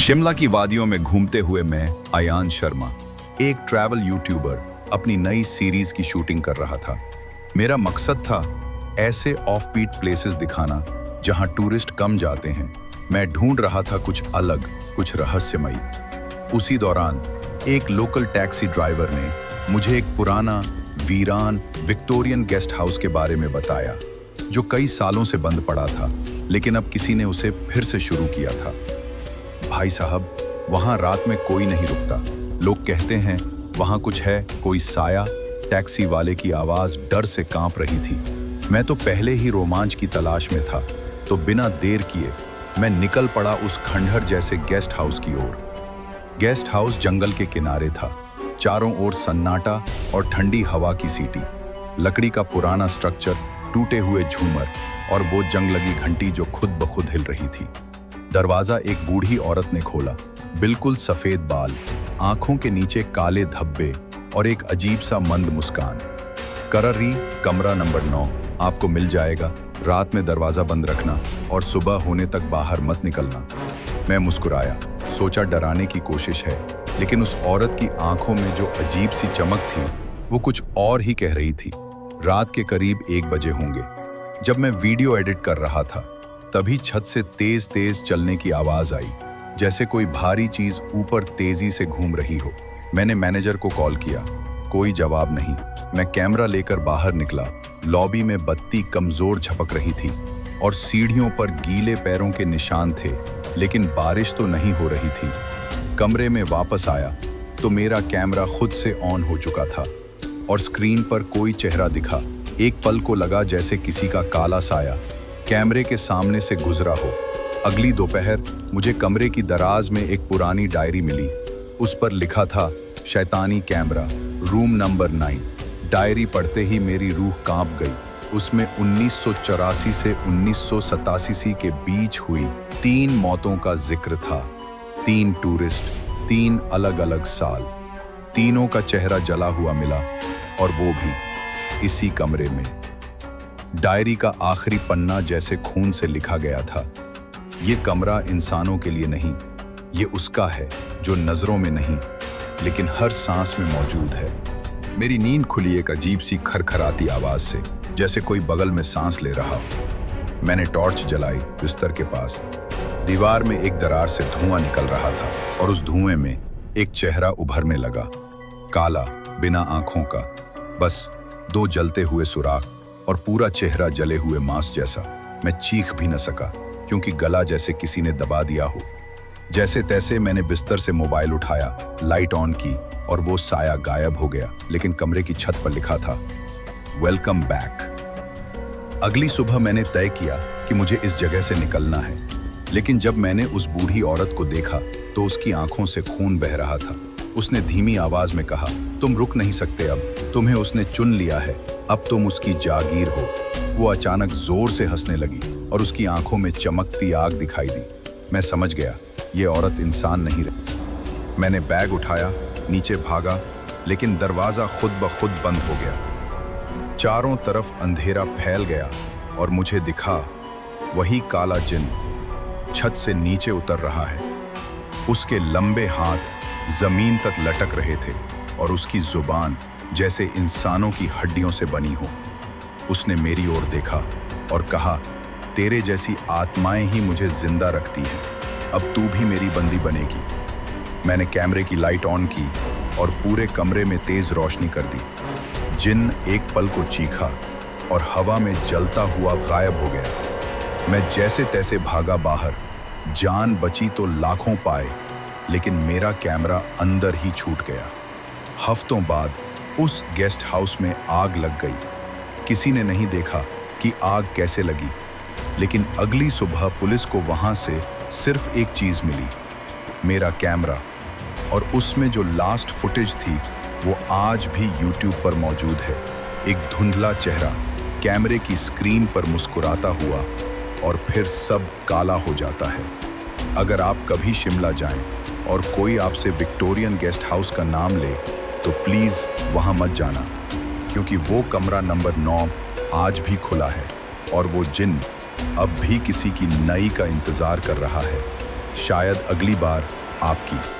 शिमला की वादियों में घूमते हुए मैं आयान शर्मा, एक ट्रैवल यूट्यूबर, अपनी नई सीरीज की शूटिंग कर रहा था। मेरा मकसद था ऐसे ऑफबीट प्लेसेस दिखाना जहां टूरिस्ट कम जाते हैं। मैं ढूंढ रहा था कुछ अलग, कुछ रहस्यमयी। उसी दौरान एक लोकल टैक्सी ड्राइवर ने मुझे एक पुराना वीरान विक्टोरियन गेस्ट हाउस के बारे में बताया, जो कई सालों से बंद पड़ा था, लेकिन अब किसी ने उसे फिर से शुरू किया था। भाई साहब, वहां रात में कोई नहीं रुकता। लोग कहते हैं वहां कुछ है, कोई साया। टैक्सी वाले की आवाज डर से कांप रही थी। मैं तो पहले ही रोमांच की तलाश में था, तो बिना देर किए मैं निकल पड़ा उस खंडहर जैसे गेस्ट हाउस की ओर। गेस्ट हाउस जंगल के किनारे था। चारों ओर सन्नाटा और ठंडी हवा की सीटी, लकड़ी का पुराना स्ट्रक्चर, टूटे हुए झूमर और वो जंग लगी घंटी जो खुद ब खुद हिल रही थी। दरवाजा एक बूढ़ी औरत ने खोला, बिल्कुल सफेद बाल, आंखों के नीचे काले धब्बे और एक अजीब सा मंद मुस्कान। कररी, कमरा नंबर 9 आपको मिल जाएगा। रात में दरवाजा बंद रखना और सुबह होने तक बाहर मत निकलना। मैं मुस्कुराया, सोचा डराने की कोशिश है, लेकिन उस औरत की आंखों में जो अजीब सी चमक थी, वो कुछ और ही कह रही थी। रात के करीब 1 बजे होंगे, जब मैं वीडियो एडिट कर रहा था। तभी छत से तेज तेज चलने की आवाज आई, जैसे कोई भारी चीज ऊपर तेजी से घूम रही हो। मैंने मैनेजर को कॉल किया, कोई जवाब नहीं। मैं कैमरा लेकर बाहर निकला। लॉबी में बत्ती कमजोर झपक रही थी और सीढ़ियों पर गीले पैरों के निशान थे, लेकिन बारिश तो नहीं हो रही थी। कमरे में वापस आया तो मेरा कैमरा खुद से ऑन हो चुका था और स्क्रीन पर कोई चेहरा दिखा। एक पल को लगा जैसे किसी का काला साया कैमरे के सामने से गुजरा हो। अगली दोपहर मुझे कमरे की दराज में एक पुरानी डायरी मिली। उस पर लिखा था, शैतानी कैमरा, रूम नंबर 9। डायरी पढ़ते ही मेरी रूह कांप गई। उसमें 1984 से 1987 के बीच हुई 3 मौतों का जिक्र था। 3 टूरिस्ट, 3 अलग अलग साल। तीनों का चेहरा जला हुआ मिला, और वो भी इसी कमरे में। डायरी का आखिरी पन्ना जैसे खून से लिखा गया था, ये कमरा इंसानों के लिए नहीं, ये उसका है जो नजरों में नहीं, लेकिन हर सांस में मौजूद है। मेरी नींद खुली एक अजीब सी खरखराती आवाज से, जैसे कोई बगल में सांस ले रहा हो। मैंने टॉर्च जलाई बिस्तर के पास। दीवार में एक दरार से धुआं निकल रहा था और उस धुएं में एक चेहरा उभरने लगा, काला, बिना आंखों का, बस 2 जलते हुए सुराख और पूरा चेहरा जले हुए मांस जैसा। मैं चीख भी न सका, क्योंकि गला जैसे किसी ने दबा दिया हो। जैसे तैसे मैंने बिस्तर से मोबाइल उठाया, लाइट ऑन की और वो साया गायब हो गया, लेकिन कमरे की छत पर लिखा था, वेलकम बैक। अगली सुबह मैंने तय किया कि मुझे इस जगह से निकलना है, लेकिन जब मैंने उस बूढ़ी औरत को देखा तो उसकी आंखों से खून बह रहा था। उसने धीमी आवाज में कहा, तुम रुक नहीं सकते अब, तुम्हें उसने चुन लिया है, अब तुम उसकी जागीर हो। वो अचानक जोर से हंसने लगी और उसकी आंखों में चमकती आग दिखाई दी। मैं समझ गया, ये औरत इंसान नहीं रही। मैंने बैग उठाया, नीचे भागा, लेकिन दरवाजा खुद ब खुद बंद हो गया। चारों तरफ अंधेरा फैल गया और मुझे दिखा वही काला जिन छत से नीचे उतर रहा है। उसके लंबे हाथ जमीन तक लटक रहे थे और उसकी जुबान जैसे इंसानों की हड्डियों से बनी हो। उसने मेरी ओर देखा और कहा, तेरे जैसी आत्माएं ही मुझे जिंदा रखती हैं, अब तू भी मेरी बंदी बनेगी। मैंने कैमरे की लाइट ऑन की और पूरे कमरे में तेज रोशनी कर दी। जिन एक पल को चीखा और हवा में जलता हुआ गायब हो गया। मैं जैसे तैसे भागा बाहर। जान बची तो लाखों पाए, लेकिन मेरा कैमरा अंदर ही छूट गया। हफ्तों बाद उस गेस्ट हाउस में आग लग गई। किसी ने नहीं देखा कि आग कैसे लगी, लेकिन अगली सुबह पुलिस को वहां से सिर्फ एक चीज मिली, मेरा कैमरा। और उसमें जो लास्ट फुटेज थी वो आज भी यूट्यूब पर मौजूद है। एक धुंधला चेहरा कैमरे की स्क्रीन पर मुस्कुराता हुआ, और फिर सब काला हो जाता है। अगर आप कभी शिमला जाएं और कोई आपसे विक्टोरियन गेस्ट हाउस का नाम ले, तो प्लीज वहां मत जाना, क्योंकि वो कमरा नंबर 9 आज भी खुला है और वो जिन अब भी किसी की नई का इंतजार कर रहा है। शायद अगली बार आपकी।